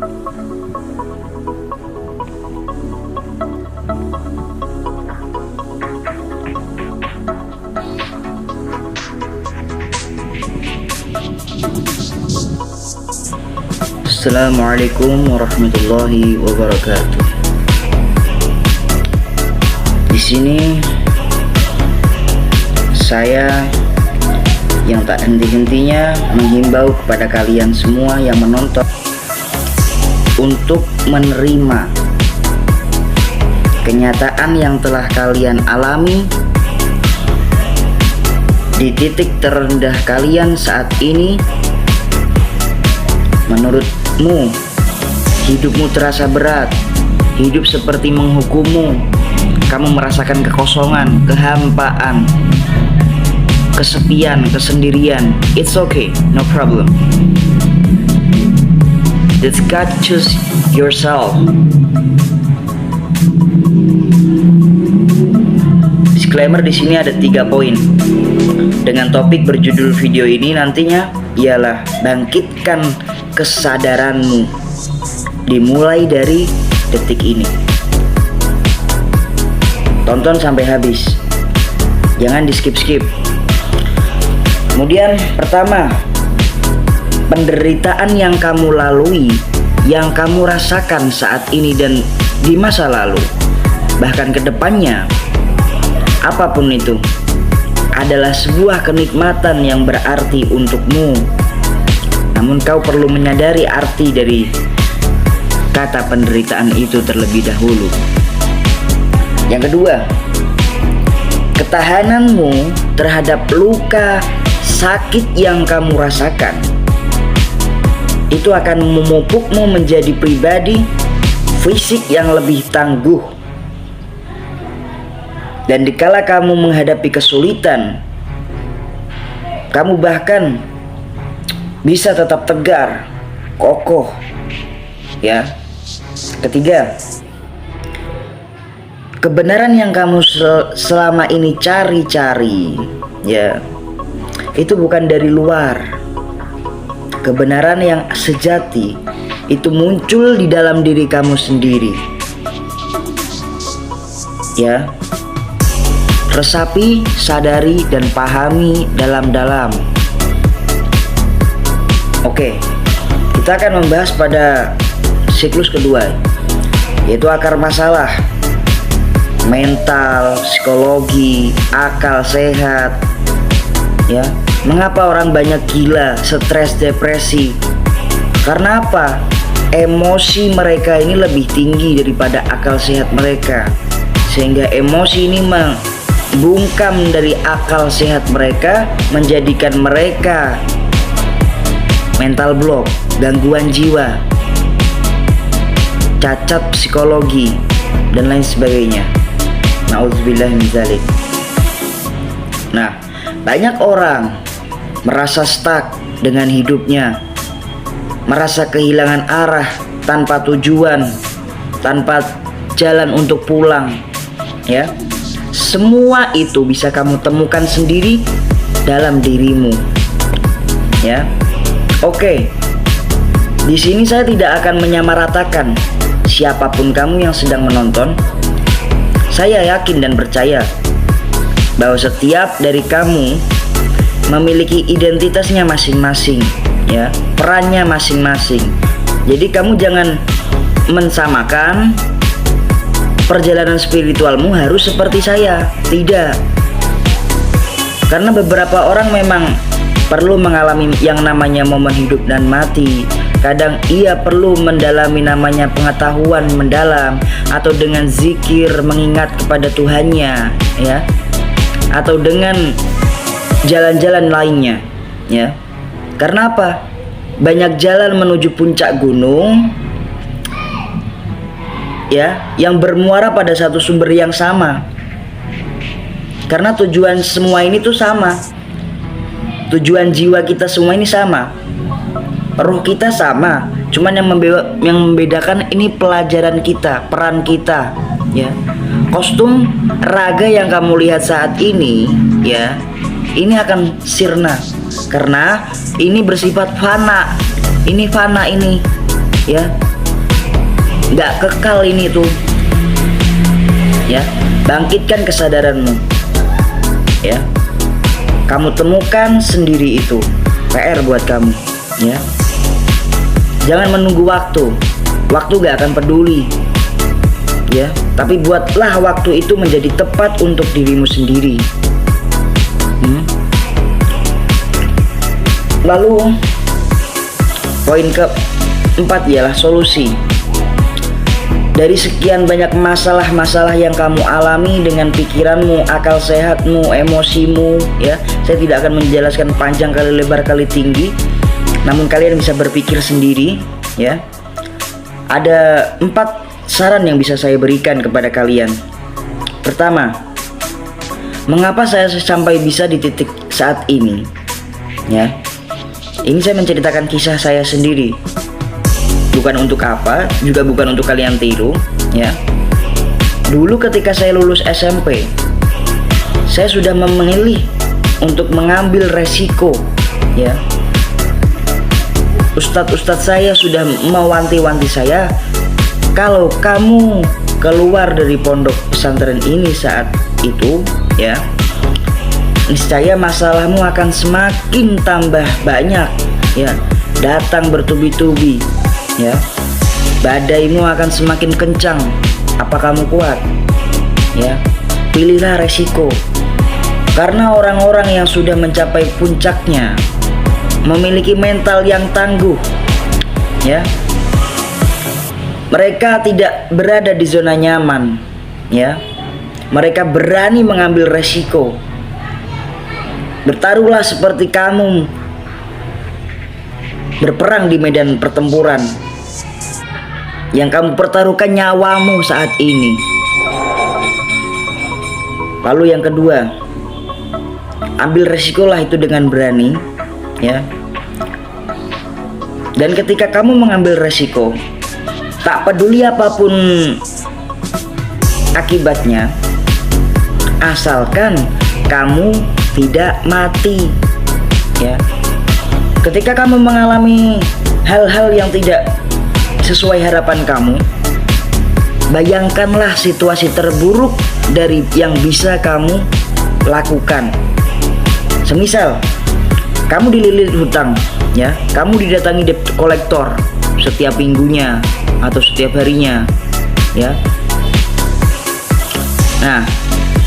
Assalamualaikum warahmatullahi wabarakatuh. Di sini saya yang tak henti-hentinya menghimbau kepada kalian semua yang menonton untuk menerima kenyataan yang telah kalian alami di titik terendah kalian saat ini. Menurutmu, hidupmu terasa berat, hidup seperti menghukummu, kamu merasakan kekosongan, kehampaan, kesepian, kesendirian. It's okay, no problem. That's God choose yourself. Disclaimer di sini ada 3 poin. Dengan topik berjudul video ini nantinya ialah bangkitkan kesadaranmu dimulai dari detik ini. Tonton sampai habis, jangan di skip-skip. Kemudian pertama, penderitaan yang kamu lalui, yang kamu rasakan saat ini dan di masa lalu, bahkan ke depannya, apapun itu adalah sebuah kenikmatan yang berarti untukmu. Namun kau perlu menyadari arti dari kata penderitaan itu terlebih dahulu. Yang kedua, ketahananmu terhadap luka sakit yang kamu rasakan itu akan memupukmu menjadi pribadi fisik yang lebih tangguh. Dan dikala kamu menghadapi kesulitan, kamu bahkan bisa tetap tegar, kokoh, ya. Ketiga, kebenaran yang kamu selama ini cari-cari, ya, itu bukan dari luar. Kebenaran yang sejati itu muncul di dalam diri kamu sendiri, ya. Resapi, sadari, dan pahami dalam-dalam. Oke, kita akan membahas pada siklus kedua, yaitu akar masalah, mental, psikologi, akal sehat. Ya, mengapa orang banyak gila, stres, depresi? Karena apa? Emosi mereka ini lebih tinggi daripada akal sehat mereka, sehingga emosi ini membungkam dari akal sehat mereka, menjadikan mereka mental block, gangguan jiwa, cacat psikologi, dan lain sebagainya. Nauzubillah min dzalik. Nah, banyak orang merasa stuck dengan hidupnya, merasa kehilangan arah, tanpa tujuan, tanpa jalan untuk pulang, ya. Semua itu bisa kamu temukan sendiri dalam dirimu, ya. Oke, di sini saya tidak akan menyamaratakan siapapun kamu yang sedang menonton. Saya yakin dan percaya bahwa setiap dari kamu memiliki identitasnya masing-masing, ya, perannya masing-masing. Jadi kamu jangan mensamakan perjalanan spiritualmu harus seperti saya. Tidak. Karena beberapa orang memang perlu mengalami yang namanya momen hidup dan mati. Kadang ia perlu mendalami namanya pengetahuan mendalam, atau dengan zikir mengingat kepada Tuhannya, ya, atau dengan jalan-jalan lainnya, ya. Karena apa? Banyak jalan menuju puncak gunung, ya, yang bermuara pada satu sumber yang sama. Karena tujuan semua ini tuh sama. Tujuan jiwa kita semua ini sama, roh kita sama, cuman yang membedakan ini pelajaran kita, peran kita, ya. Kostum raga yang kamu lihat saat ini, ya, ini akan sirna karena ini bersifat fana. Ini fana ini, ya. nggak kekal ini tuh. Ya, bangkitkan kesadaranmu. Ya, kamu temukan sendiri itu. PR buat kamu. Ya, jangan menunggu waktu. Waktu gak akan peduli. Ya, tapi buatlah waktu itu menjadi tepat untuk dirimu sendiri. Lalu poin keempat ialah solusi. Dari sekian banyak masalah-masalah yang kamu alami dengan pikiranmu, akal sehatmu, emosimu, ya, saya tidak akan menjelaskan panjang kali lebar kali tinggi, namun kalian bisa berpikir sendiri, ya. Ada 4 saran yang bisa saya berikan kepada kalian. Pertama, mengapa saya sampai bisa di titik saat ini? Ya, ini saya menceritakan kisah saya sendiri. Bukan untuk apa, juga bukan untuk kalian tiru, ya. Dulu ketika saya lulus SMP, saya sudah memilih untuk mengambil resiko, ya. Ustadz saya sudah mewanti-wanti saya, kalau kamu keluar dari pondok pesantren ini saat itu, ya, niscaya masalahmu akan semakin tambah banyak, ya, datang bertubi-tubi, ya, badaimu akan semakin kencang. Apa kamu kuat? Ya, pilihlah resiko. Karena orang-orang yang sudah mencapai puncaknya memiliki mental yang tangguh, ya. Mereka tidak berada di zona nyaman, ya. Mereka berani mengambil resiko. Bertaruhlah seperti kamu berperang di medan pertempuran yang kamu pertaruhkan nyawamu saat ini. Lalu yang kedua, ambil resikolah itu dengan berani, ya. Dan ketika kamu mengambil resiko, tak peduli apapun akibatnya, asalkan kamu tidak mati, ya. Ketika kamu mengalami hal-hal yang tidak sesuai harapan kamu, bayangkanlah situasi terburuk dari yang bisa kamu lakukan. Semisal kamu dililit hutang, ya, kamu didatangi debt collector setiap minggunya atau setiap harinya, ya. Nah,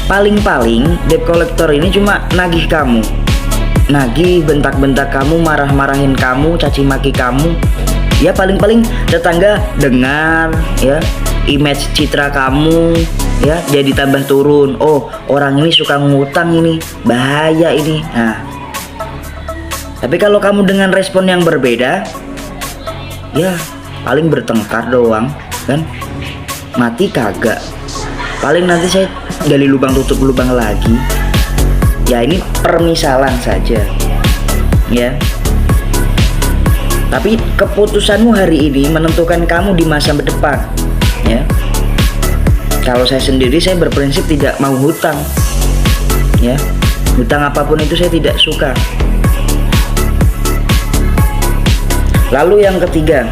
paling-paling debt collector ini cuma nagih kamu, nagih, bentak-bentak kamu, marah-marahin kamu, caci maki kamu. Ya, paling-paling tetangga dengar, ya, image citra kamu, ya, jadi tambah turun. Oh, orang ini suka ngutang ini, bahaya ini. Nah, tapi kalau kamu dengan respon yang berbeda, ya paling bertengkar doang, kan? Mati kagak. Paling nanti saya gali lubang tutup lubang lagi. Ya, ini permisalan saja, ya. Tapi keputusanmu hari ini menentukan kamu di masa depan, ya. Kalau saya sendiri, saya berprinsip tidak mau hutang, ya. Hutang apapun itu saya tidak suka. Lalu yang ketiga,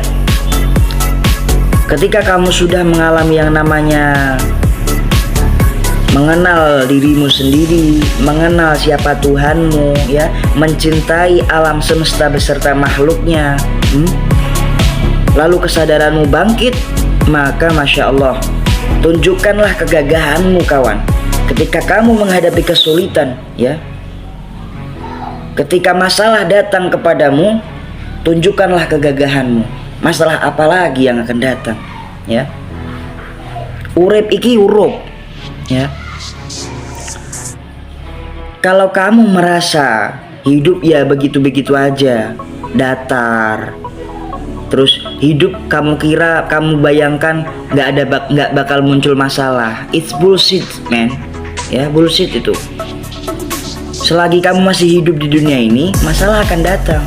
ketika kamu sudah mengalami yang namanya mengenal dirimu sendiri, mengenal siapa Tuhanmu, ya, mencintai alam semesta beserta makhluknya, lalu kesadaranmu bangkit, maka Masya Allah, tunjukkanlah kegagahanmu, kawan. Ketika kamu menghadapi kesulitan, ya, ketika masalah datang kepadamu, tunjukkanlah kegagahanmu. Masalah apa lagi yang akan datang, ya. Urip iki urup, ya. Kalau kamu merasa hidup ya begitu-begitu aja, datar, terus hidup kamu kira, kamu bayangkan nggak bakal muncul masalah, it's bullshit, man, ya, bullshit itu. Selagi kamu masih hidup di dunia ini, masalah akan datang.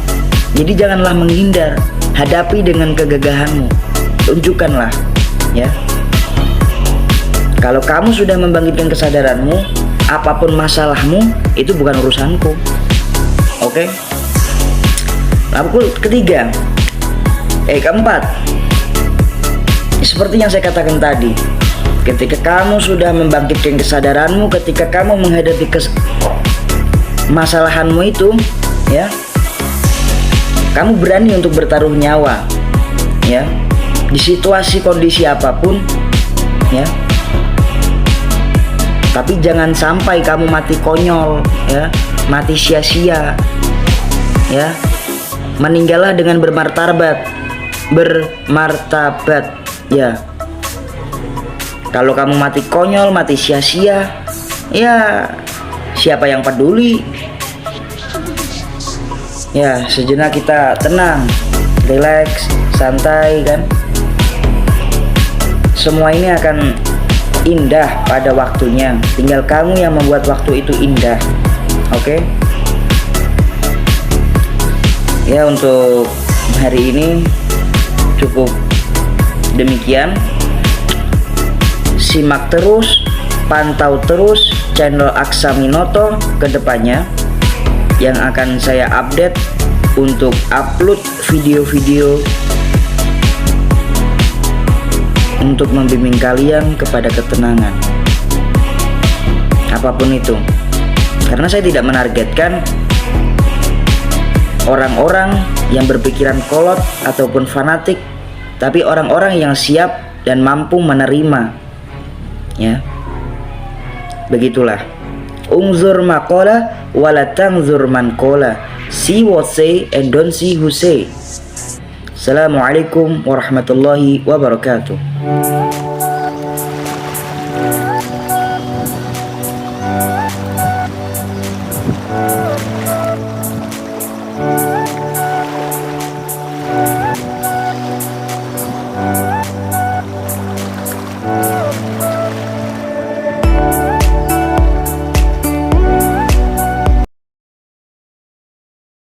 Jadi janganlah menghindar, hadapi dengan kegagahanmu, tunjukkanlah, ya. Kalau kamu sudah membangkitkan kesadaranmu, apapun masalahmu, itu bukan urusanku. Oke? Lalu keempat, Seperti yang saya katakan tadi, ketika kamu sudah membangkitkan kesadaranmu, ketika kamu menghadapi masalahanmu itu, ya, kamu berani untuk bertaruh nyawa, ya, di situasi kondisi apapun, ya. Tapi jangan sampai kamu mati konyol, ya, mati sia-sia, ya. Meninggallah dengan bermartabat, ya. Kalau kamu mati konyol, mati sia-sia, ya siapa yang peduli? Ya, sejenak kita tenang, relax, santai kan. Semua ini akan indah pada waktunya. Tinggal kamu yang membuat waktu itu indah. Oke? Ya, untuk hari ini cukup demikian. Simak terus, pantau terus channel Aksaminoto ke depannya yang akan saya update untuk upload video-video untuk membimbing kalian kepada ketenangan apapun itu. Karena saya tidak menargetkan orang-orang yang berpikiran kolot ataupun fanatik, tapi orang-orang yang siap dan mampu menerima, ya. Begitulah. Ungzur maqala wala tangzur man qala. See what say and don't see who say. Assalamualaikum warahmatullahi wabarakatuh.